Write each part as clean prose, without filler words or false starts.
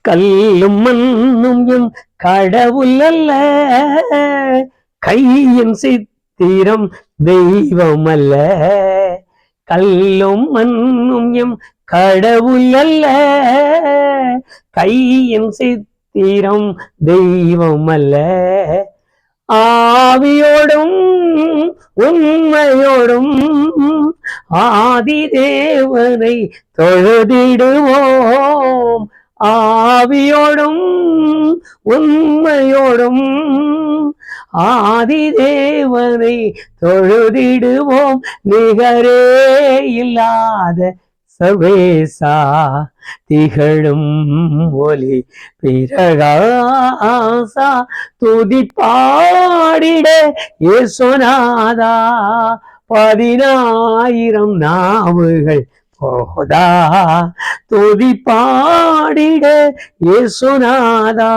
கல்லும் மண்ணும் எம் கடவுள் அல்ல, கையின் சித்திரம் தெய்வம் அல்ல. கல்லும் மண்ணும் எம் கடவுள் அல்ல, கையின் சித்திரம் தெய்வம் அல்ல. ஆவியோடும் உண்மையோடும் ஆதி தேவனை தொழுதிடுவோம். ஆவியோடும் உண்மையோடும் ஆதி தேவனை தொழுதிடுவோம். நிகரே இல்லாத சர்வேசா, திகழும் ஒளி பிரகாசா, துதி பாடிட இயேசுநாதா. 10,000 நாவுகள் போதா, துதி பாடிட இயேசுநாதா.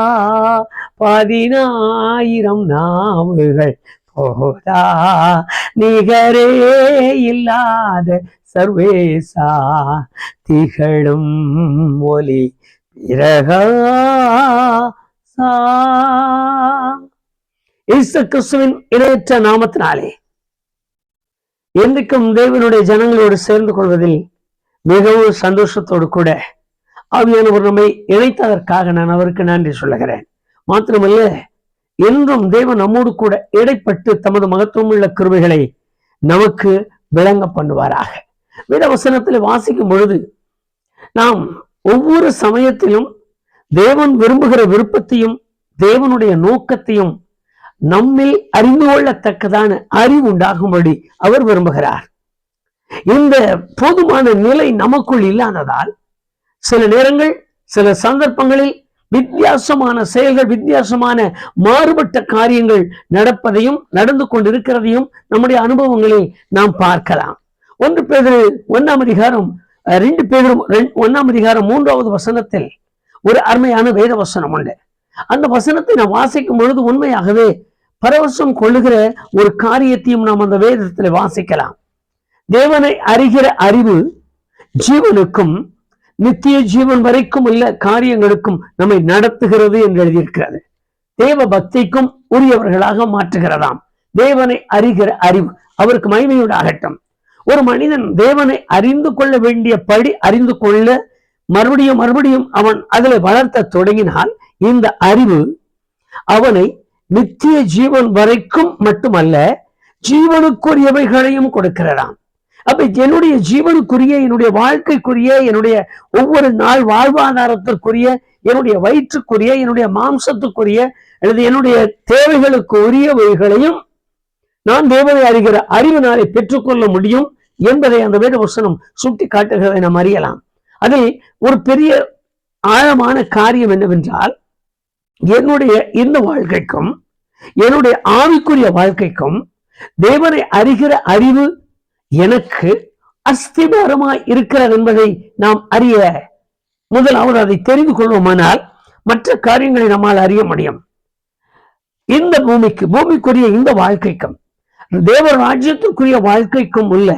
10,000 நாவுகள் போதா, நிகரே இல்லாத சர்வேசா, திகழும் ஒளி பிரகாசா. இயேசு கிறிஸ்துவின் இணையற்ற நாமத்தினாலே என்றைக்கும் தேவனுடைய ஜனங்களோடு சேர்ந்து கொள்வதில் மிகவும் சந்தோஷத்தோடு கூட ஆவியானவர் நம்மை இணைத்ததற்காக நான் அவருக்கு நன்றி சொல்லுகிறேன். மாத்திரமல்ல, என்றும் தேவன் நம்மோடு கூட இடைப்பட்டு தமது மகத்துவம் உள்ள கிருபைகளை நமக்கு விளங்க பண்ணுவாராக. வேத வசனத்தில் வாசிக்கும் பொழுது நாம் ஒவ்வொரு சமயத்திலும் தேவன் விரும்புகிற விருப்பத்தையும் தேவனுடைய நோக்கத்தையும் நம்மில் அறிந்து கொள்ளத்தக்கதான அறிவு உண்டாகும்படி அவர் விரும்புகிறார். இந்த போதுமான நிலை நமக்குள் இல்லாததால் சில நேரங்கள் சில சந்தர்ப்பங்களில் வித்தியாசமான செயல்கள், வித்தியாசமான மாறுபட்ட காரியங்கள் நடப்பதையும் நடந்து கொண்டிருக்கிறதையும் நம்முடைய அனுபவங்களில் நாம் பார்க்கலாம். 1 பேதுரு 1ஆம் அதிகாரம் 2 பேதுரு 1ஆம் அதிகாரம் 3வது வசனத்தில் ஒரு அருமையான வேத வசனம் உண்டு. அந்த வசனத்தை நாம் வாசிக்கும் பொழுது உண்மையாகவே பரவசம் கொள்ளுகிற ஒரு காரியத்தையும் நாம் அந்த வேதத்தில் வாசிக்கலாம். தேவனை அறிகிற அறிவு ஜீவனுக்கும் நித்திய ஜீவன் வரைக்கும் உள்ள காரியங்களுக்கும் நம்மை நடத்துகிறது என்று எழுதியிருக்கிறது. தேவ பக்திக்கும் உரியவர்களாக மாற்றுகிறதாம் தேவனை அறிகிற அறிவு. அவருக்கு மகிமையுண்டாகட்டும். ஒரு மனிதன் தேவனை அறிந்து கொள்ள வேண்டிய படி அறிந்து கொள்ள மறுபடியும் அவன் அதில் வளர்த்த தொடங்கினால் இந்த அறிவு அவனை நித்திய ஜீவன் வரைக்கும் மட்டுமல்ல, ஜீவனுக்குரியவைகளையும் கொடுக்கிறதாம். அப்ப என்னுடைய ஜீவனுக்குரிய, என்னுடைய வாழ்க்கைக்குரிய, என்னுடைய ஒவ்வொரு நாள் வாழ்வாதாரத்திற்குரிய, என்னுடைய வயிற்றுக்குரிய, என்னுடைய மாம்சத்துக்குரிய அல்லது என்னுடைய தேவைகளுக்கு உரியவைகளையும் நான் தேவனை அறிகிற அறிவினாலே பெற்றுக்கொள்ள முடியும் என்பதை அந்த வேத வசனம் சுட்டி காட்டுகிறதை நாம் அறியலாம். அதில் ஒரு பெரிய ஆழமான காரியம் என்னவென்றால், என்னுடைய இந்த வாழ்க்கைக்கும் என்னுடைய ஆவிக்குரிய வாழ்க்கைக்கும் தேவனை அறிகிற அறிவு எனக்கு அஸ்திபாரமாய் இருக்கிறது என்பதை நாம் அறிய முதலாவது அதை தெரிந்து கொள்வோமானால் மற்ற காரியங்களை நம்மால் அறிய முடியும். இந்த பூமிக்குரிய இந்த வாழ்க்கைக்கும் தேவ ராஜ்யத்திற்குரிய வாழ்க்கைக்கும் உள்ள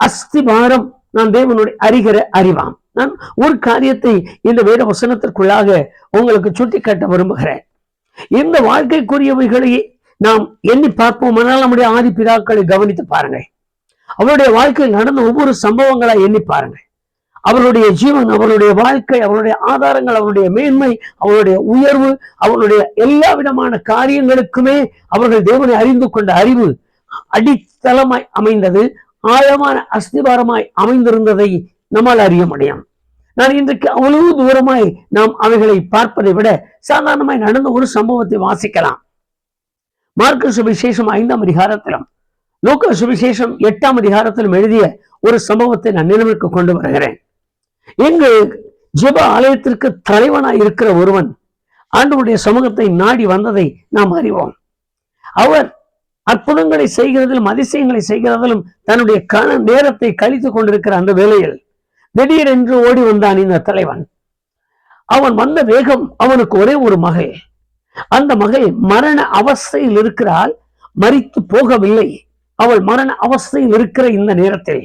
அஸ்திபாரம் நான் தேவனுடைய அறிகிற அறிவாம். நான் ஒரு காரியத்தை இந்த வேத வசனத்திற்குள்ளாக உங்களுக்கு சுட்டிக்காட்ட விரும்புகிறேன். இந்த வாழ்க்கைக்குரியவைகளை நாம் எண்ணி பார்ப்போமானால் நம்முடைய ஆதி பிதாக்களை கவனித்து பாருங்கள். அவருடைய வாழ்க்கையில் நடந்த ஒவ்வொரு சம்பவங்களை எண்ணி பாருங்கள். அவருடைய ஜீவன், அவருடைய வாழ்க்கை, அவருடைய ஆதாரங்கள், அவருடைய மேன்மை, அவருடைய உயர்வு, அவருடைய எல்லா விதமான காரியங்களுக்குமே அவர்கள் தேவனை அறிந்து கொண்ட அறிவு அடித்தளமாய் அமைந்தது, ஆழமான அஸ்திபாரமாய் அமைந்திருந்ததை நம்மால் அறிய முடியும். நான் இன்றைக்கு அவ்வளவு தூரமாய் நாம் அவைகளை பார்ப்பதை விட சாதாரணமாய் நடந்த ஒரு சம்பவத்தை வாசிக்கலாம். மார்க்கு சுவிசேஷம் 5ஆம் அதிகாரத்திலும் லூக்கா சுவிசேஷம் 8ஆம் அதிகாரத்திலும் எழுதிய ஒரு சம்பவத்தை நான் நினைவுக்கு கொண்டு வருகிறேன். இங்கு ஜெப ஆலயத்திற்கு தலைவனாய் இருக்கிற ஒருவன் ஆண்டவருடைய சமூகத்தை நாடி வந்ததை நாம் அறிவோம். அவர் அற்புதங்களை செய்கிறதிலும் அதிசயங்களை செய்கிறதிலும் தன்னுடைய நேரத்தை கழித்துக் கொண்டிருக்கிற அந்த வேளையில் திடீரென்று ஓடி வந்தான் இந்த தலைவன். அவன் வந்த வேகம், அவனுக்கு ஒரே ஒரு மகள். அந்த மகள் மரண அவஸ்தையில் இருக்கிறாள், மரித்து போகவில்லை. அவள் மரண அவஸ்தையில் இருக்கிற இந்த நேரத்தில்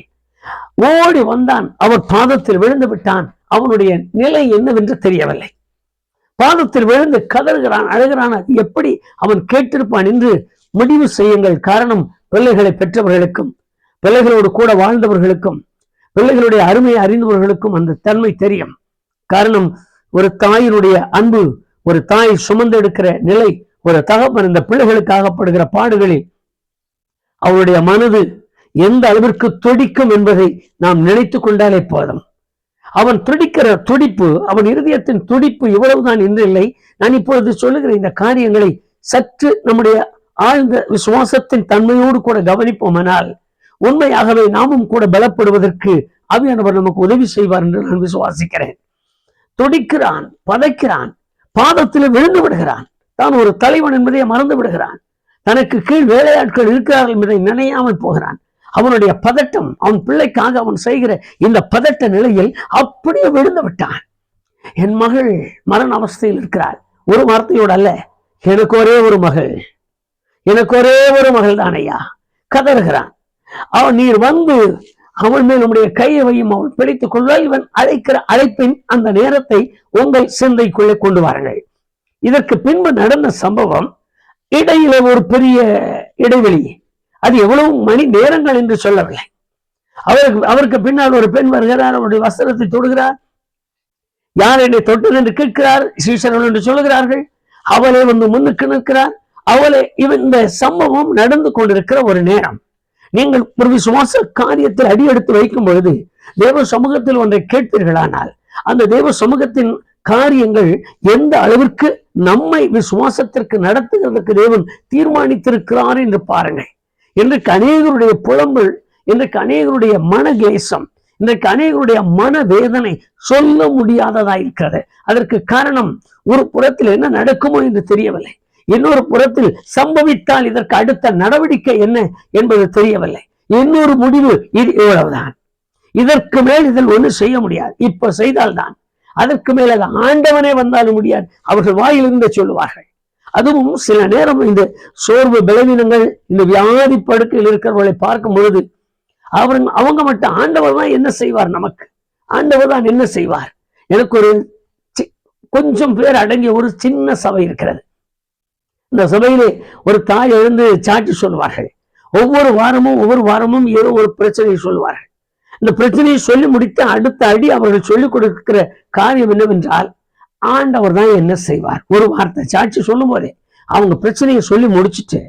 ஓடி வந்தான். அவர் பாதத்தில் விழுந்து விட்டான். அவனுடைய நிலை என்னவென்று தெரியவில்லை. பாதத்தில் விழுந்து கதறுகிறான், அழுகிறான். அது எப்படி அவன் கேட்டிருப்பான் என்று முடிவு செய்யுங்கள். காரணம், பிள்ளைகளை பெற்றவர்களுக்கும் பிள்ளைகளோடு கூட வாழ்ந்தவர்களுக்கும் பிள்ளைகளுடைய அருமையை அறிந்தவர்களுக்கும் அந்த தன்மை தெரியும். காரணம், ஒரு தாயினுடைய அன்பு, ஒரு தாய் சுமந்தெடுக்கிற நிலை, ஒரு தகப்பன் இந்த பிள்ளைகளுக்கு ஆகப்படுகிற பாடுகளில் அவருடைய மனது எந்த அளவிற்கு துடிக்கும் என்பதை நாம் நினைத்து கொண்டாலே போதும். அவன் துடிக்கிற துடிப்பு, அவன் இருதயத்தின் துடிப்பு இவ்வளவுதான் என்று இல்லை. நான் இப்பொழுது சொல்லுகிற இந்த காரியங்களை சற்று நம்முடைய ஆழ்ந்த விசுவாசத்தின் தன்மையோடு கூட கவனிப்போமானால் உண்மையாகவே நாமும் கூட பலப்படுவதற்கு ஆவியானவர் நமக்கு உதவி செய்வார் என்று நான் விசுவாசிக்கிறேன். துடிக்கிறான், பதைக்கிறான், பாதத்தில் விழுந்து விடுகிறான். தான் ஒரு தலைவன் என்பதை மறந்து விடுகிறான். தனக்கு கீழ் வேலையாட்கள் இருக்கிறார்கள் என்பதை நினையாமல் போகிறான். அவனுடைய பதட்டம், அவன் பிள்ளைக்காக அவன் செய்கிற இந்த பதட்ட நிலையில் அப்படியே விழுந்து விட்டான். என் மகள் மரண அவஸ்தையில் இருக்கிறாள். ஒரு வார்த்தையோடு அல்ல, எனக்கு ஒரே ஒரு மகள், எனக்கு ஒரே ஒரு மகள் தான் ஐயா. கதறுகிறான். அவன், நீர் வந்து அவள் மேல் நம்முடைய கையை வையும், அவள் பிடித்துக் கொள்வாள். இவன் அழைக்கிற அழைப்பின் அந்த நேரத்தை உங்கள் சிந்தைக்குள்ளே கொண்டு வாருங்கள். இதற்கு பின்பு நடந்த சம்பவம், இடையில ஒரு பெரிய இடைவெளி, அது எவ்வளவு மணி நேரங்கள் என்று சொல்லவில்லை. அவருக்கு பின்னால் ஒரு பெண் வருகிறார், அவருடைய வஸ்திரத்தை தொடுகிறார். யார் என்னை தொட்டது என்று கேட்கிறார். சீஷர்கள் என்று சொல்லுகிறார்கள். அவளை வந்து முன்னுக்கு நிற்கிறார். அவளை இந்த சம்பவம் நடந்து கொண்டிருக்கிற ஒரு நேரம். நீங்கள் ஒரு விசுவாச காரியத்தில் அடி எடுத்து வைக்கும் பொழுது தேவ சமூகத்தில் ஒன்றை கேட்பீர்களானால் அந்த தேவ சமூகத்தின் காரியங்கள் எந்த அளவிற்கு நம்மை விசுவாசத்திற்கு நடத்துகிறதுக்கு தேவன் தீர்மானித்திருக்கிறார் என்று பாருங்கள். இன்றைக்கு அநேகருடைய புலம்பல், இன்றைக்கு அநேகருடைய மனக்லேசம், இன்றைக்கு அநேகருடைய மனவேதனை சொல்ல முடியாததா இருக்கிறது. அதற்கு காரணம், ஒரு புறத்தில் என்ன நடக்குமோ என்று தெரியவில்லை, இன்னொரு புறத்தில் சம்பவித்தால் இதற்கு அடுத்த நடவடிக்கை என்ன என்பது தெரியவில்லை. இன்னொரு முடிவு இது இவ்வளவுதான், இதற்கு மேல் இதில் ஒண்ணு செய்ய முடியாது, இப்ப செய்தால்தான், அதற்கு மேல் அது ஆண்டவனே வந்தாலும் முடியாது, அவர்கள் வாயிலிருந்து சொல்லுவார்கள். அதுவும் சில நேரம் இந்த சோர்வு, பலவீனங்கள், இந்த வியாதி படுக்கையில் இருக்கிறவர்களை பார்க்கும் பொழுது அவங்க மட்டும் ஆண்டவர் தான் என்ன செய்வார், நமக்கு ஆண்டவர் தான் என்ன செய்வார். எனக்கு ஒரு கொஞ்சம் பேர் அடங்கிய ஒரு சின்ன சபை இருக்கிறது. இந்த சபையிலே ஒரு தாய் எழுந்து சாட்சி சொல்வார்கள். ஒவ்வொரு வாரமும் ஏதோ ஒரு பிரச்சனையை சொல்வார்கள். இந்த பிரச்சனையை சொல்லி முடித்த அடுத்த அடி அவர்கள் சொல்லிக் கொடுக்கிற காரியம் என்னவென்றால், ஆண்டவர் தான் என்ன செய்வார். ஒரு வார்த்தை சாட்சி சொல்லும் போதே அவங்க பிரச்சனையை சொல்லி முடிச்சுட்டு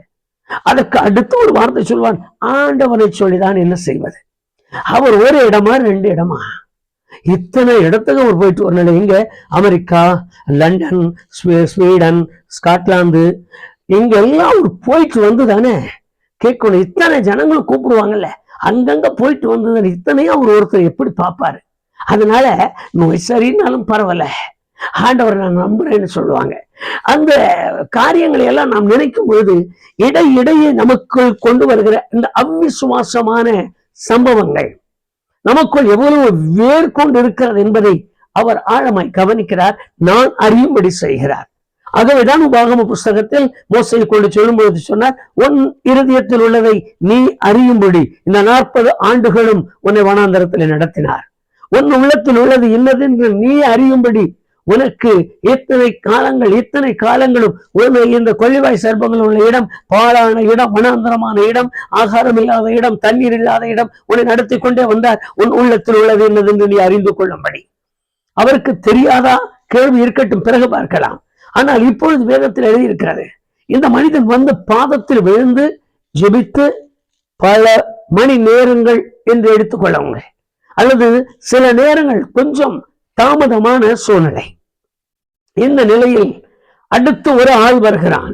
அதற்கு அடுத்து ஒரு வார்த்தை சொல்வார், ஆண்டவரை சொல்லிதான் என்ன செய்வது. அவர் ஒரு இடமா 2 இடமா, இத்தனை இடத்துக்கு அவர் போயிட்டு வரணும். எங்க, அமெரிக்கா, லண்டன், ஸ்வீடன், ஸ்காட்லாந்து, இங்க எல்லாம் அவர் போயிட்டு வந்து தானே கேட்கணும். இத்தனை ஜனங்களும் கூப்பிடுவாங்கல்ல, அங்கங்க போயிட்டு வந்தது இத்தனையும் அவர் ஒருத்தர் எப்படி பார்ப்பாரு. அதனால நோய் சரினாலும் பரவாயில்ல, ஆண்டவரை நான் நம்புறேன்னு சொல்லுவாங்க. அந்த காரியங்களை எல்லாம் நாம் நினைக்கும் பொழுது இடையிடையே நமக்குள் கொண்டு வருகிற இந்த அவிசுவாசமான சம்பவங்கள் நமக்குள் எவ்வளவு வேர் கொண்டு இருக்கிறது என்பதை அவர் ஆழமாய் கவனிக்கிறார், நான் அறியும்படி செய்கிறார். ஆகவேதான் உபாகம புஸ்தகத்தில் மோசையை கொண்டு சொல்லும் பொழுது சொன்னார், உன் இருதயத்தில் உள்ளதை நீ அறியும்படி இந்த 40 ஆண்டுகளும் உன்னை வனாந்தரத்தில் நடத்தினார். உன் உள்ளத்தில் உள்ளது இன்னது என்று நீ அறியும்படி உனக்கு இத்தனை காலங்களும் உன்னை இந்த கொள்ளிவாய் சர்ப்பங்கள் உள்ள இடம், பாழான இடம், வனாந்தரமான இடம், ஆகாரம் இல்லாத இடம், தண்ணீர் இல்லாத இடம் உன்னை நடத்தி கொண்டே வந்தார். உன் உள்ளத்தில் உள்ளது என்னது என்று நீ அறிந்து கொள்ளும்படி. அவருக்கு தெரியாதா? கேள்வி இருக்கட்டும், பிறகு பார்க்கலாம். ஆனால் இப்பொழுது வேதத்தில் எழுதியிருக்கிறது, இந்த மனிதன் வந்து பாதத்தில் விழுந்து ஜெபித்து பல மணி நேரங்கள் என்று எடுத்துக்கொள்ளவங்க, அல்லது சில நேரங்கள் கொஞ்சம் தாமதமான சூழ்நிலை. இந்த நிலையில் அடுத்து ஒரு ஆள் வருகிறான்.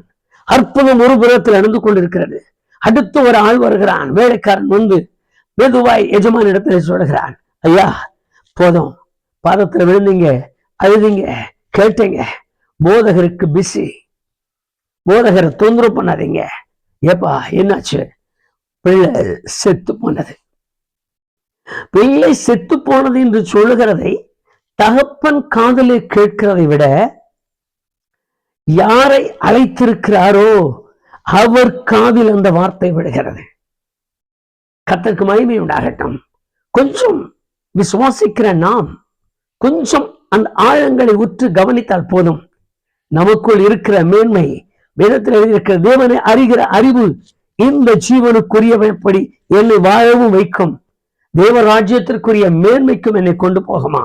அற்புதம் ஒரு புறத்தில் நடந்து கொண்டிருக்கிறது. அடுத்து ஒரு ஆள் வருகிறான். வேலைக்காரன் வந்து மெதுவாய் எஜமான இடத்துல சொல்லுகிறான், ஐயா போதும், பாதத்துல விழுந்தீங்க, அழுதீங்க, கேட்டீங்க, போதகருக்கு பிஸி, போதகரை தொந்தரவு பண்ணாதீங்க. ஏப்பா என்னாச்சு? பிள்ளை செத்து போனது. பிள்ளை செத்து போனது என்று சொல்லுகிறதை தகப்பன் காதலை கேட்கிறதை விட யாரை அழைத்திருக்கிறாரோ அவர் காதில் அந்த வார்த்தை விடுகிறது. கர்த்தருக்கு மகிமை உண்டாகட்டும். கொஞ்சம் விசுவாசிக்கிற நாம் கொஞ்சம் அந்த ஆழங்களை உற்று கவனித்தால் போதும், நமக்குள் இருக்கிற மேன்மை, வேதத்தில் எழுதியிருக்கிற தேவனை அறிகிற அறிவு இந்த ஜீவனுக்குரியபடி என்னை வாழவும் வைக்கும், தேவ ராஜ்யத்திற்குரிய மேன்மைக்கும் என்னை கொண்டு போகுமா.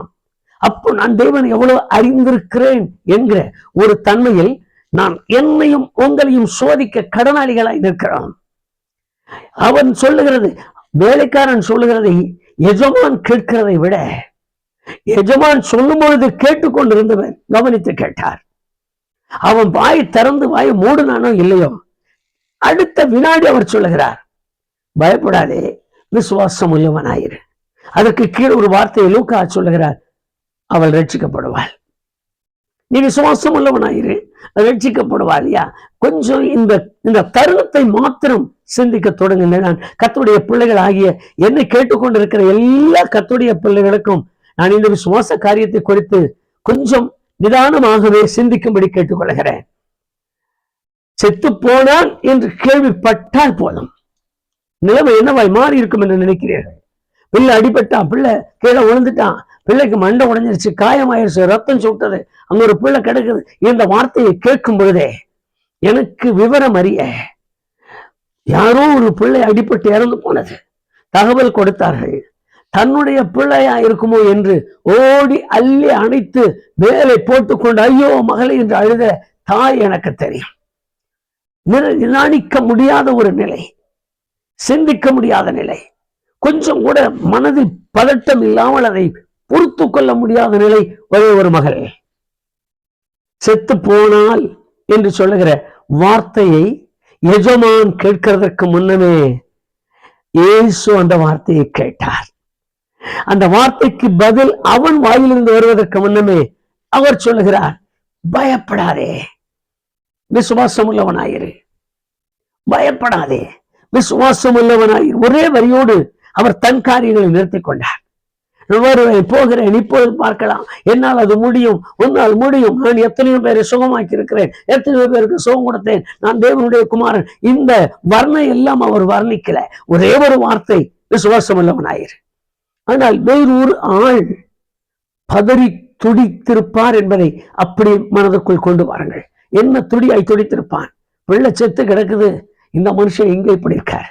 அப்போ நான் தேவனை எவ்வளவு அறிந்திருக்கிறேன் என்கிற ஒரு தன்மையில் நான் என்னையும் உங்களையும் சோதிக்க கடனாளிகளாய் நிற்கிறோம். அவன் சொல்லுகிறது, வேலைக்காரன் சொல்லுகிறதை எஜமான் கேட்கிறதை விட எஜமான் சொல்லும் பொழுது கேட்டுக்கொண்டிருந்தவன் கவனித்து கேட்டார். அவன் வாய் திறந்து வாய் மூடுனானோ இல்லையோ, அடுத்த வினாடி அவர் சொல்லுகிறார், பயப்படாதே, விசுவாசம் உள்ளவனாயிரு. அதற்கு கீழே ஒரு வார்த்தையை லூக்கா சொல்லுகிறார், அவள் ரட்சிக்கப்படுவாள். நீ விசுவாசம் உள்ளவனாயிரு, ரட்சிக்கப்படுவாள். இல்லையா? கொஞ்சம் இந்த தருணத்தை மாத்திரம் சிந்திக்க தொடங்குங்க. நான் கர்த்தருடைய பிள்ளைகள் ஆகிய என்னை கேட்டுக்கொண்டிருக்கிற எல்லா கர்த்தருடைய பிள்ளைகளுக்கும் நான் இந்த விசுவாச காரியத்தை குறித்து கொஞ்சம் நிதானமாகவே சிந்திக்கும்படி கேட்டுக்கொள்கிறேன். செத்து போனான் என்று கேள்விப்பட்டால் போதும், நிலைமை என்னவாய் மாறி இருக்கும் என்று நினைக்கிறீர்கள்? பிள்ளை அடிபட்டான், பிள்ளை கீழே விழுந்துட்டான், பிள்ளைக்கு மண்டை உடைஞ்சிருச்சு, காயமாயிருச்சு, ரத்தம் சுட்டது, அங்க ஒரு பிள்ளை கிடக்குது. இந்த வார்த்தையை கேட்கும் பொழுதே எனக்கு விவரம் அறிய, யாரோ ஒரு பிள்ளை அடிபட்டு இறந்து போனது தகவல் கொடுத்தார்கள். தன்னுடைய பிள்ளையா இருக்குமோ என்று ஓடி அள்ளி அணைத்து மேலே போட்டுக்கொண்டு ஐயோ மகளே என்று அழுத தாய் எனக்கு தெரியும். நிதானிக்க முடியாத ஒரு நிலை, சிந்திக்க முடியாத நிலை, கொஞ்சம் கூட மனதில் பதட்டம் இல்லாமல் அதை பொறுத்து கொள்ள முடியாத நிலை. ஒரே ஒரு மகள் செத்து போனால் என்று சொல்லுகிற வார்த்தையை எஜமான் கேட்கிறதற்கு முன்னமே இயேசு அந்த வார்த்தையை கேட்டார். அந்த வார்த்தைக்கு பதில் அவன் வாயிலிருந்து வருவதற்கு முன்னமே அவர் சொல்லுகிறார், பயப்படாதே, விசுவாசம் உள்ளவனாயிரு, பயப்படாதே, விசுவாசம் உள்ளவனாயிரு. ஒரே வரியோடு அவர் தன் காரியங்களை நிறுத்திக் கொண்டார். வருவேன், போகிறேன், இப்போது பார்க்கலாம், என்னால் அது முடியும், உன்னால் முடியும், நான் எத்தனையோ பேரை சுகமாக்கி இருக்கிறேன், எத்தனையோ பேருக்கு சுகம் கொடுத்தேன், நான் தேவனுடைய குமாரன். இந்த வர்ணை எல்லாம் அவர் வர்ணிக்கல, ஒரே ஒரு வார்த்தை, விசுவாசம் உள்ளவனாயிரு. ஆனால் வேறொரு ஆள் பதறி துடித்திருப்பார் என்பதை அப்படி மனதுக்குள் கொண்டு வாருங்கள். என்ன துடியாய் துடித்திருப்பான்? பிள்ளை செத்து கிடக்குது, இந்த மனுஷன் இங்க இப்படி இருக்கார்.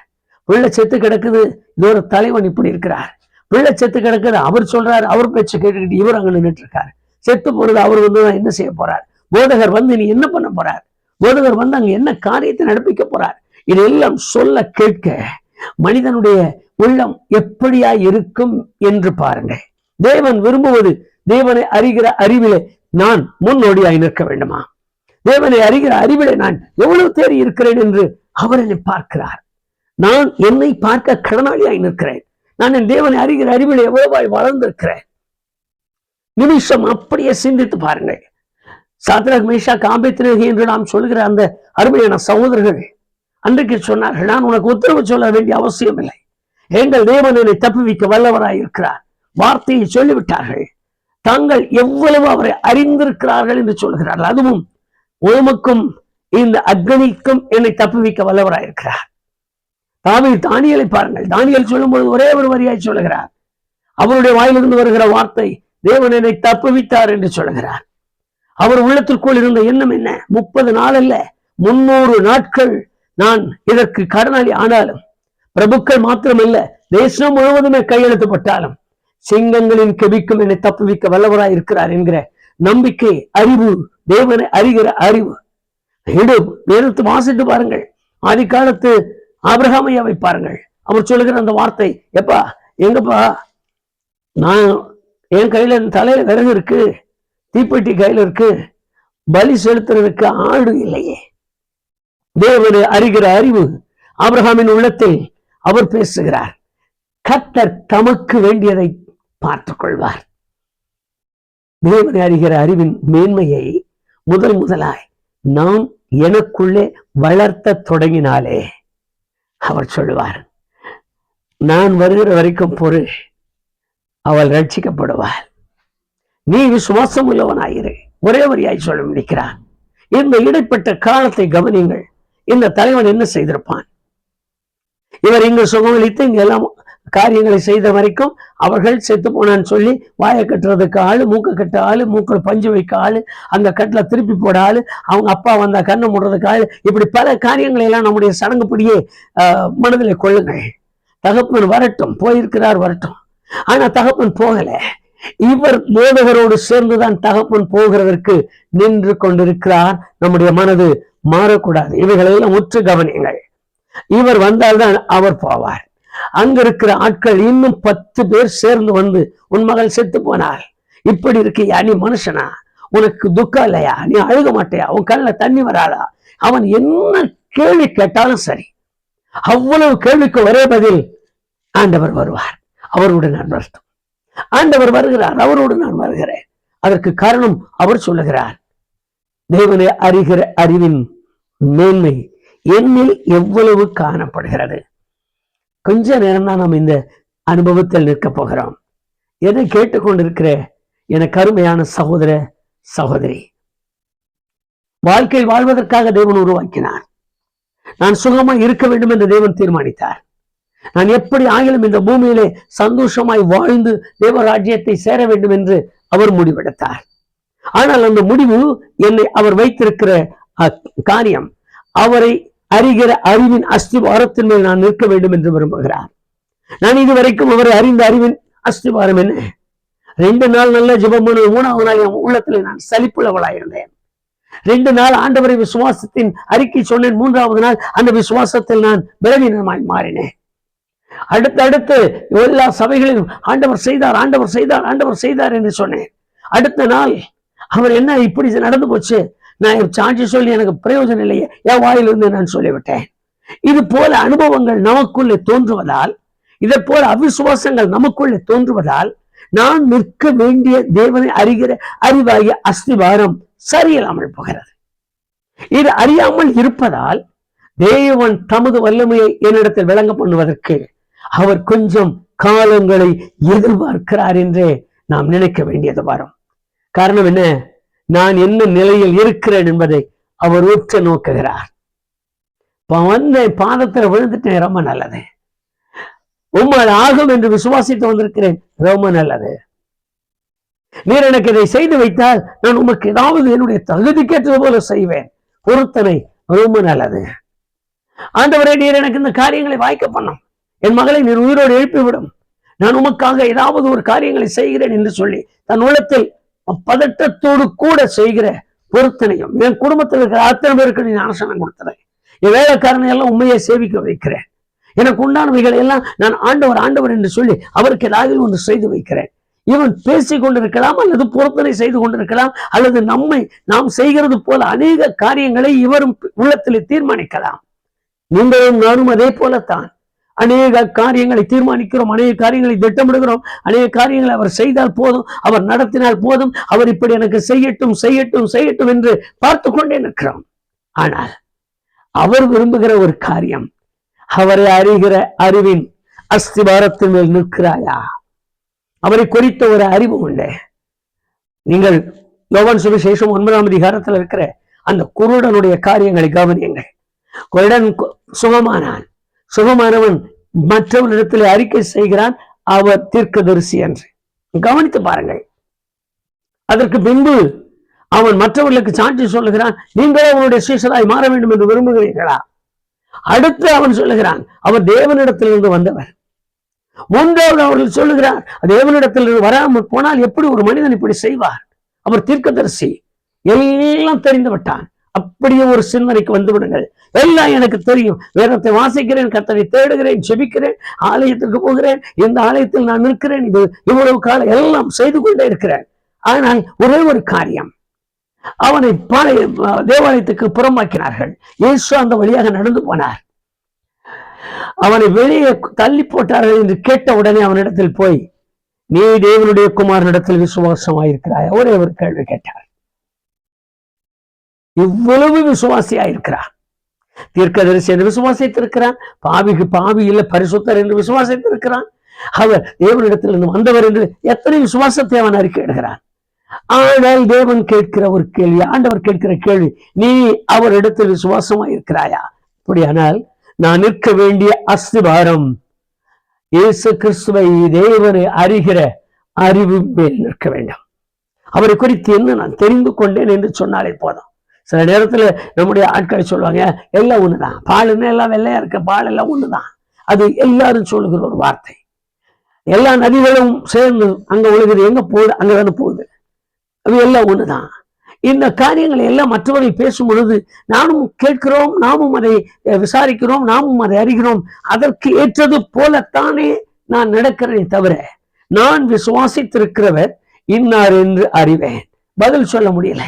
பிள்ளை செத்து கிடக்குது, இது ஒரு தலைவன் இப்படி இருக்கிறார். பிள்ளை செத்து கிடக்குது, அவர் சொல்றாரு, அவர் பேச்சு கேட்டுக்கிட்டு இவர் அங்க நின்றுட்டு இருக்காரு. செத்து போறது அவர் வந்து என்ன செய்ய போறார்? போதகர் வந்து நீ என்ன பண்ண போறார்? போதகர் வந்து அங்க என்ன காரியத்தை நடப்பிக்க போறார்? இதெல்லாம் சொல்ல கேட்க மனிதனுடைய உள்ளம் எப்படியா இருக்கும் என்று பாருங்க. தேவன் விரும்புவது, தேவனை அறிகிற அறிவிலே நான் முன்னோடியாய் நிற்க வேண்டுமா? தேவனை அறிகிற அறிவிலே நான் எவ்வளவு தேறி இருக்கிறேன் என்று அவர் என்னை பார்க்கிறார். நான் என்னை பார்க்க கடனாளியாய் நிற்கிறேன். நான் என் தேவனை அறிகிற அறிவிலே எவ்வளவாய் வளர்ந்திருக்கிறேன். நிமிஷம் அப்படியே சிந்தித்து பாருங்கள். சாத்ராக், மேஷாக், ஆபேத்நேகோ என்று நாம் சொல்லுகிற அந்த அருமையான சகோதரர்கள் அன்றைக்கு சொன்னார்கள், நான் உனக்கு உத்தரவு சொல்ல வேண்டிய அவசியம் இல்லை, எங்கள் தேவன் என்னை தப்புவிக்க வல்லவராய் இருக்கிறார். வார்த்தையை சொல்லிவிட்டார்கள். தாங்கள் எவ்வளவு அவரை அறிந்திருக்கிறார்கள் என்று சொல்கிறார்கள். அதுவும் உமக்கும் இந்த அக்னிக்கும் என்னை தப்புவிக்க வல்லவராய் இருக்கிறார். தானியேலை பாருங்கள். தானியேல் சொல்லும் பொழுது ஒரே ஒரு வரியாய் சொல்லுகிறார். அவருடைய வாயிலிருந்து வருகிற வார்த்தை, தேவன் என்னை தப்புவித்தார் என்று சொல்லுகிறார். அவர் உள்ளத்திற்குள் இருந்த எண்ணம் என்ன? 30 நாள் அல்ல, 300 நாட்கள் நான் இதற்கு கடனாளி ஆனாலும், பிரபுக்கள் மாத்திரமல்ல, தேசம் முழுவதுமே கையெழுத்தப்பட்டாலும், சிங்கங்களின் கெபிக்கும் என்னை தப்புவிக்க வல்லவராய் இருக்கிறார் என்கிற நம்பிக்கை, அறிவு, தேவனை அறிகிற அறிவு. நேரத்து வாசித்து பாருங்கள். ஆதி காலத்து ஆபிரகாமையாவை பாருங்கள். அவர் சொல்லுகிற அந்த வார்த்தை, எப்பா எங்கப்பா, நான் என் கையில தலையில விறகு இருக்கு, தீப்பெட்டி கையில இருக்கு, பலி செலுத்துறதுக்கு ஆடு இல்லையே. தேவனை அறிகிற அறிவு ஆபிரகாமின் உள்ளத்தில் அவர் பேசுகிறார். கர்த்தர் தமக்கு வேண்டியதை பார்த்துக் கொள்வார். தேவனை அறிகிற அறிவின் மேன்மையை முதலாய் நாம் எனக்குள்ளே வளர்த்த தொடங்கினாலே அவர் சொல்லுவார், நான் வருகிற வரைக்கும் பொறு, அவள் ரட்சிக்கப்படுவாள். நீ விசுவாசம் உள்ளவனாயிரு. ஒரே வரியாய் சொல்ல முடிக்கிறார். இந்த இடைப்பட்ட காலத்தை கவனிங்கள். இந்த தலைவன் என்ன செய்திருப்பான்? இவர் இங்கு சுகமளித்து இங்க எல்லாம் காரியங்களை செய்த வரைக்கும் அவர்கள் செத்து போனான்னு சொல்லி வாயை கட்டுறதுக்கு ஆளு, மூக்க கட்ட ஆளு, மூக்கில் பஞ்சு வைக்க ஆளு, அந்த கட்டில திருப்பி போட ஆளு, அவங்க அப்பா வந்தா கண்ணை மூடுறதுக்கு ஆளு, இப்படி பல காரியங்களை எல்லாம் நம்முடைய சடங்குப்படியே மனதில் கொள்ளுங்கள். தகப்பன் வரட்டும், போயிருக்கிறார் வரட்டும். ஆனா தகப்பன் போகல. இவர் போதகரோடு சேர்ந்துதான் தகப்பன் போகிறதற்கு நின்று கொண்டிருக்கிறார். நம்முடைய மனது மாறக்கூடாது. இவைகளெல்லாம் உற்று கவனியுங்கள். இவர் வந்தால்தான் அவர் போவார். அங்க இருக்கிற ஆட்கள் இன்னும் 10 பேர் சேர்ந்து வந்து, உன் மகள் செத்து போனாள், இப்படி இருக்கியா, நீ மனுஷனா, உனக்கு துக்கம் இல்லையா, நீ அழுக மாட்டியா, உன் கண்ணில் தண்ணி வராதா, அவன் என்ன கேள்வி கேட்டாலும் சரி, அவ்வளவு கேள்விக்கு ஒரே பதில், ஆண்டவர் வருவார், அவரோடு நான் வரட்டும். ஆண்டவர் வருகிறார், அவரோடு நான் வருகிறேன். அதற்கு காரணம் அவர் சொல்லுகிறார், தேவனை அறிகிற அறிவின் மேன்மை என்னில் எவ்வளவு காணப்படுகிறது. கொஞ்ச நேரம் தான் நாம் இந்த அனுபவத்தில் நிற்க போகிறோம். எதை கேட்டுக்கொண்டிருக்கிற எனக்கு அருமையான சகோதர சகோதரி, வாழ்க்கையில் வாழ்வதற்காக தேவன் உருவாக்கினார். நான் சுகமா இருக்க வேண்டும் என்று தேவன் தீர்மானித்தார். நான் எப்படி ஆகிலும் இந்த பூமியிலே சந்தோஷமாய் வாழ்ந்து தேவராஜ்யத்தை சேர வேண்டும் என்று அவர் முடிவெடுத்தார். ஆனால் அந்த முடிவு என்னை அவர் வைத்திருக்கிற காரியம், அவரை அறிகிற அறிவின் அஸ்திவாரத்தின் மேல் நான் நிற்க வேண்டும் என்று விரும்புகிறார். நான் இதுவரைக்கும் அவரை அறிந்த அறிவின் அஸ்திவாரம் என்ன? 2 நாள் நல்ல ஜெபம் பண்ண, 3வது நாள் என் உள்ளத்தில் நான் சலிப்புள்ளவளாயிருந்தேன். 2 நாள் ஆண்டவரை விசுவாசத்தின் அறிக்கை சொன்னேன். 3வது நாள் அந்த விசுவாசத்தில் நான் பலவீனமாய் மாறினேன். அடுத்தடுத்து எல்லா சபைகளிலும் ஆண்டவர் செய்தார், ஆண்டவர் செய்தார், ஆண்டவர் செய்தார் என்று சொன்னேன். அடுத்த நாள் அவர் என்ன இப்படி நடந்து போச்சு, நான் சாட்சி சொல்லி எனக்கு பிரயோஜனம் இல்லையே, என் வாயிலிருந்து நான் சொல்லிவிட்டேன். இது போல அனுபவங்கள் நமக்குள்ளே தோன்றுவதால், இதை போல அவிசுவாசங்கள் நமக்குள்ளே தோன்றுவதால், நான் நிற்க வேண்டிய தேவனை அறிகிற அறிவாகிய அஸ்திவாரம் சரியில்லாமல் போகிறது. இது அறியாமல் இருப்பதால் தேவன் தமது வல்லமையை என்னிடத்தில் விளங்க பண்ணுவதற்கு அவர் கொஞ்சம் காலங்களை எதிர்பார்க்கிறார் என்றே நாம் நினைக்க வேண்டியது வரும். காரணம் என்ன? நான் என்ன நிலையில் இருக்கிறேன் என்பதை அவர் உற்று நோக்குகிறார். வந்த பாதத்தில் விழுந்துட்டேன், ரொம்ப நல்லது. உம்மால் ஆகும் என்று விசுவாசித்து வந்திருக்கிறேன், ரொம்ப நல்லது. நீர் எனக்கு இதை செய்து வைத்தால் நான் உமக்கு ஏதாவது என்னுடைய தகுதிக்கேற்றது போல செய்வேன், பொருத்தனை, ரொம்ப நல்லது. ஆண்டவரே, நீர் எனக்கு இந்த காரியங்களை வாய்க்க பண்ணும், என் மகளை நீர் உயிரோடு எழுப்பிவிடும், நான் உமக்காக ஏதாவது ஒரு காரியங்களை செய்கிறேன் என்று சொல்லி தன் உள்ளத்தில் பதட்டத்தோடு கூட செய்கிற பொருத்தனையும், என் குடும்பத்தில் இருக்கிற அத்தனை பேருக்கு நீ ஞானஸ்நானம் கொடுத்துறேன், என் வேலைக்காரனை எல்லாம் உண்மையை சேவிக்க வைக்கிறேன், எனக்கு உண்டானவைகளை எல்லாம் நான் ஆண்டவர் ஆண்டவர் என்று சொல்லி அவருக்கு ஏதாவது ஒன்று செய்து வைக்கிறேன். இவன் பேசிக் கொண்டிருக்கலாம், அல்லது பொருத்தனை செய்து கொண்டிருக்கலாம், அல்லது நாம் செய்கிறது போல அநேக காரியங்களை இவரும் உள்ளத்தில் தீர்மானிக்கலாம். நீங்களும் நானும் அதே போலத்தான் அநேக காரியங்களை தீர்மானிக்கிறோம், அநேக காரியங்களை திட்டமிடுகிறோம், அநேக காரியங்களை அவர் செய்தால் போதும், அவர் நடத்தினால் போதும், அவர் இப்படி எனக்கு செய்யட்டும் செய்யட்டும் செய்யட்டும் என்று பார்த்து கொண்டே நிற்கிறோம். ஆனால் அவர் விரும்புகிற ஒரு காரியம், அவரை அறிகிற அறிவின் அஸ்திவாரத்தின் மேல் நிற்கிறாயா? அவரை குறித்த ஒரு அறிவு உண்டு. நீங்கள் யோவான் சுவிசேஷம் 9ஆம் அதிகாரத்தில் இருக்கிற அந்த குருடனுடைய காரியங்களை கவனியுங்கள். குருடன் சுகமானான், சுகமானவன் மற்றவரிடத்தில் அறிக்கை செய்கிறான், அவர் தீர்க்கதரிசி என்று. கவனித்து பாருங்கள். அதற்கு பின்பு அவன் மற்றவர்களுக்கு சாட்சி சொல்லுகிறான், நீங்களே அவனுடைய சீஷராய் மாற வேண்டும் என்று விரும்புகிறீர்களா? அடுத்து அவன் சொல்லுகிறான், அவர் தேவனிடத்திலிருந்து வந்தவர். 3வது அவர்கள் சொல்லுகிறார், தேவனிடத்திலிருந்து வராமல் போனால் எப்படி ஒரு மனிதன் இப்படி செய்வார்? அவர் தீர்க்கதரிசி, எல்லாம் தெரிந்து விட்டான். அப்படியே ஒரு சிந்தனைக்கு வந்து விடுங்கள், எல்லாம் எனக்கு தெரியும், வேதத்தை வாசிக்கிறேன், கர்த்தரை தேடுகிறேன், ஜெபிக்கிறேன், ஆலயத்திற்கு போகிறேன், இந்த ஆலயத்தில் நான் நிற்கிறேன், இது இவ்வளவு காலம் எல்லாம் செய்து கொண்டே இருக்கிறேன். ஆனால் ஒரே ஒரு காரியம், அவனை தேவாலயத்துக்கு புறம்பாக்கினார்கள். இயேசு அந்த வழியாக நடந்து போனார், அவனை வெளியே தள்ளி போட்டார்கள் என்று கேட்ட உடனே அவனிடத்தில் போய், நீ தேவனுடைய குமாரனிடத்தில் விசுவாசமாயிருக்கிறாய்? ஒரே ஒரு கேள்வி கேட்டார். இவ்வளவு விசுவாசியாயிருக்கிறார். தீர்க்கதரிசி என்று விசுவாசித்திருக்கிறான், பாவிக்கு பாவி இல்ல பரிசுத்தர் என்று விசுவாசித்திருக்கிறான், அவர் தேவனிடத்திலிருந்து வந்தவர் என்று எத்தனை விசுவாசத்தை அவன் அறிக்கையிடுகிறான். ஆனால் தேவன் கேட்கிற ஒரு கேள்வி, ஆண்டவர் கேட்கிற கேள்வி, நீ அவரிடத்தில் விசுவாசமாயிருக்கிறாயா? அப்படியானால் நான் நிற்க வேண்டிய அஸ்திவாரம் இயேசு கிறிஸ்துவை தேவனை அறிகிற அறிவு மேல் நிற்க வேண்டும். அவரை குறித்து என்ன நான் தெரிந்து கொண்டேன் என்று சொன்னாலே போதும். சில நேரத்துல நம்முடைய ஆட்களை சொல்லுவாங்க, எல்லாம் ஒண்ணுதான், பாலுன்னு எல்லாம் வெள்ளையா இருக்க பால் எல்லாம் ஒண்ணுதான். அது எல்லாரும் சொல்லுகிற ஒரு வார்த்தை. எல்லா நதிகளும் சேர்ந்து அங்க ஒழுகுது, எங்க போகுது? அங்கதானே போகுது. அது எல்லாம் ஒண்ணுதான். இந்த காரியங்களை எல்லாம் மற்றவர்கள் பேசும் பொழுது நாமும் கேட்கிறோம், நாமும் அதை விசாரிக்கிறோம், நாமும் அதை அறிகிறோம். அதற்கு ஏற்றது போலத்தானே நான் நடக்கிறேனே தவிர நான் விசுவாசித்திருக்கிறவர் இன்னார் என்று அறிவேன். பதில் சொல்ல முடியல.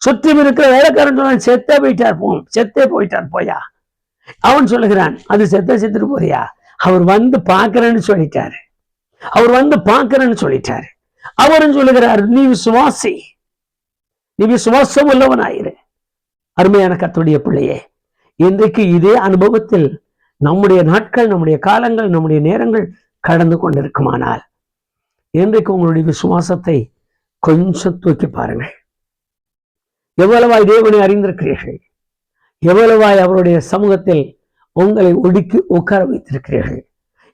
சுற்றி இருக்கிற வேலைக்காரன் செத்தே போயிட்டார் போயா. அவன் சொல்லுகிறான், அது செத்துட்டு போறியா? அவர் வந்து பார்க்கிறேன்னு சொல்லிட்டாரு. அவரும் சொல்லுகிறார், நீ விசுவாசி, நீ விசுவாசம் உள்ளவனாயிரு. அருமையான கர்த்தருடைய பிள்ளையே, இன்றைக்கு இதே அனுபவத்தில் நம்முடைய நாட்கள், நம்முடைய காலங்கள், நம்முடைய நேரங்கள் கடந்து கொண்டிருக்குமானால் இன்றைக்கு உங்களுடைய விசுவாசத்தை கொஞ்சம் தூக்கி பாருங்கள். எவ்வளவாய் தேவனை அறிந்திருக்கிறீர்கள், எவ்வளவாய் அவருடைய சமூகத்தில் உங்களை ஒடுக்கி உட்கார வைத்திருக்கிறீர்கள்,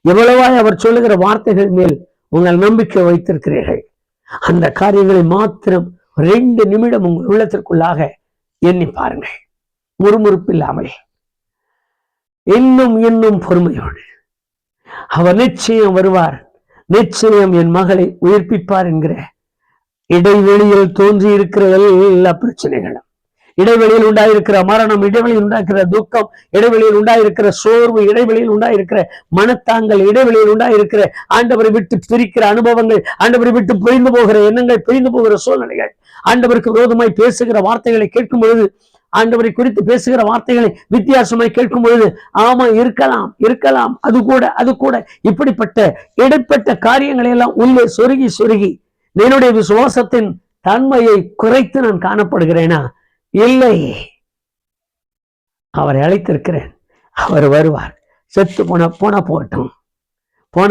எவ்வளவாய் அவர் சொல்லுகிற வார்த்தைகள் மேல் உங்கள் நம்பிக்கை வைத்திருக்கிறீர்கள். அந்த காரியங்களை மாத்திரம் 2 நிமிடம் உங்கள் உள்ளத்திற்குள்ளாக எண்ணி பாருங்கள். முறுமுறுப்பு இல்லாமல் இன்னும் பொறுமையோடு அவர் நிச்சயம் வருவார், நிச்சயம் என் மகளை உயிர்ப்பிப்பார் என்கிற இடைவெளியில் தோன்றி இருக்கிற எல்லா பிரச்சனைகளும், இடைவெளியில் உண்டாயிருக்கிற மரணம், இடைவெளியில் உண்டாயிருக்கிற துக்கம், இடைவெளியில் உண்டாயிருக்கிற சோர்வு, இடைவெளியில் உண்டாயிருக்கிற மனத்தாங்கள், இடைவெளியில் உண்டாயிருக்கிற ஆண்டவரை விட்டு பிரிக்கிற அனுபவங்கள், ஆண்டவரை விட்டு பிரிந்து போகிற எண்ணங்கள், பிரிந்து போகிற சூழ்நிலைகள், ஆண்டவருக்கு விரோதமாய் பேசுகிற வார்த்தைகளை கேட்கும் பொழுது, ஆண்டவரை குறித்து பேசுகிற வார்த்தைகளை வித்தியாசமாய் கேட்கும் பொழுது, ஆமா இருக்கலாம் அது கூட இப்படிப்பட்ட இடைப்பட்ட காரியங்களை எல்லாம் உள்ளே சொருகி என்னுடைய விசுவாசத்தின் தன்மையை குறைத்து நான் காணப்படுகிறேனா? இல்லை. அவரை அழைத்திருக்கிறேன், அவர் வருவார். செத்து போனா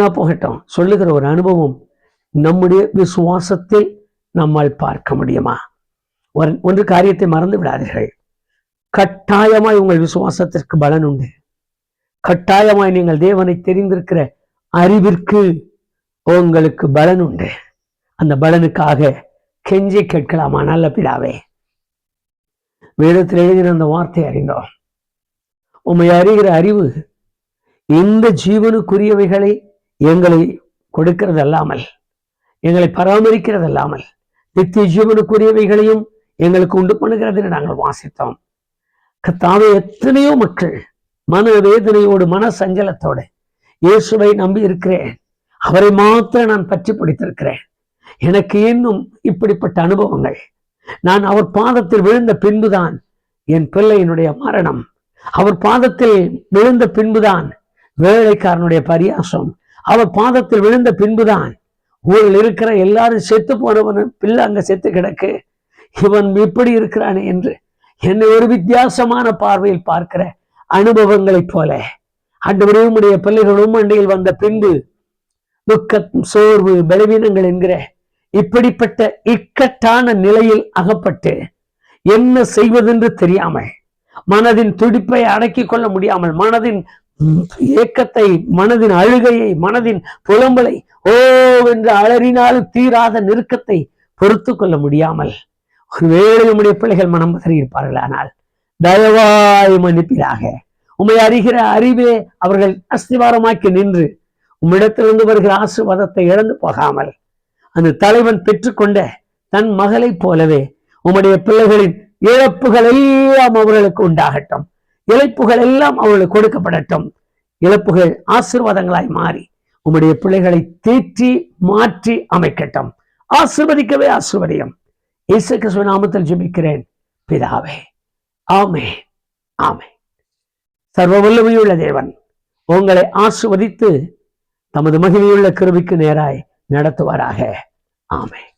போகட்டும் சொல்லுகிற ஒரு அனுபவம் நம்முடைய விசுவாசத்தில் நம்மால் பார்க்க முடியுமா? ஒன்று காரியத்தை மறந்து விடாதீர்கள். கட்டாயமாய் உங்கள் விசுவாசத்திற்கு பலன் உண்டு. கட்டாயமாய் நீங்கள் தேவனை தெரிந்திருக்கிற அறிவிற்கு உங்களுக்கு பலன் உண்டு. அந்த பலனுக்காக கெஞ்சி கேட்கலாமா? நல்ல பிதாவே, வேதத்தில் எழுதின அந்த வார்த்தை அறிந்தோம். உம்மை அறிகிற அறிவு இந்த ஜீவனுக்குரியவைகளை எங்களை கொடுக்கிறது அல்லாமல், எங்களை பராமரிக்கிறது அல்லாமல், நித்திய ஜீவனுக்குரியவைகளையும் எங்களுக்கு உண்டு பண்ணுகிறது என்று நாங்கள் வாசித்தோம். கர்த்தாவே, எத்தனையோ மக்கள் மன வேதனையோடு, மன சஞ்சலத்தோடு இயேசுவை நம்பி இருக்கிறேன், அவரை மாத்திரம் நான் பற்றி பிடித்திருக்கிறேன், எனக்கு இன்னும் இப்படிப்பட்ட அனுபவங்கள், நான் அவர் பாதத்தில் விழுந்த பின்புதான் என் பிள்ளையினுடைய மரணம், அவர் பாதத்தில் விழுந்த பின்புதான் வேலைக்காரனுடைய பரியாசம், அவர் பாதத்தில் விழுந்த பின்புதான் ஊரில் இருக்கிற எல்லாரும் செத்து போனவன் பிள்ளை அங்க செத்து கிடக்கு, இவன் இப்படி இருக்கிறானே என்று என்னை ஒரு வித்தியாசமான பார்வையில் பார்க்கிற அனுபவங்களைப் போல ஆண்டவரே, உம்முடைய பிள்ளைகளும் அண்டையில் வந்த பின்பு துக்கம், சோர்வு, பலவீனங்கள் என்கிற இப்படிப்பட்ட இக்கட்டான நிலையில் அகப்பட்டு என்ன செய்வதென்று தெரியாமல், மனதின் துடிப்பை அடக்கிக் கொள்ள முடியாமல், மனதின் ஏக்கத்தை, மனதின் அழுகையை, மனதின் புலம்பலை என்று அலறினாலும் தீராத நெருக்கத்தை பொறுத்து கொள்ள முடியாமல் ஒருவேளை நம்முடைய பிள்ளைகள் மனம் பதறியிருப்பார்கள். ஆனால் தயவாய் மன்னிப்பீராக. உம்மை அறிகிற அறிவே அவர்கள் அஸ்திவாரமாக்கி நின்று உம்மிடத்திலிருந்து வருகிற ஆசீர்வாதத்தை இழந்து போகாமல், அந்த தலைவன் பெற்றுக்கொண்ட தன் மகளை போலவே உம்முடைய பிள்ளைகளின் இழப்புகள் எல்லாம் அவர்களுக்கு உண்டாகட்டும், இழப்புகள் எல்லாம் அவர்களுக்கு கொடுக்கப்படட்டும். இழப்புகள் ஆசீர்வாதங்களாய் மாறி உம்முடைய பிள்ளைகளை தேற்றி மாற்றி அமைக்கட்டும். ஆசீர்வதிக்கவே ஆசீர்வதியும். இயேசு கிறிஸ்துவின் நாமத்தில் ஜெபிக்கிறேன் பிதாவே, ஆமென், ஆமென். சர்வ வல்லமையுள்ள தேவன் உங்களை ஆசீர்வதித்து தமது மகிமையுள்ள கிருபைக்கு நேராய் நடத்துவாராக. ஆமென்.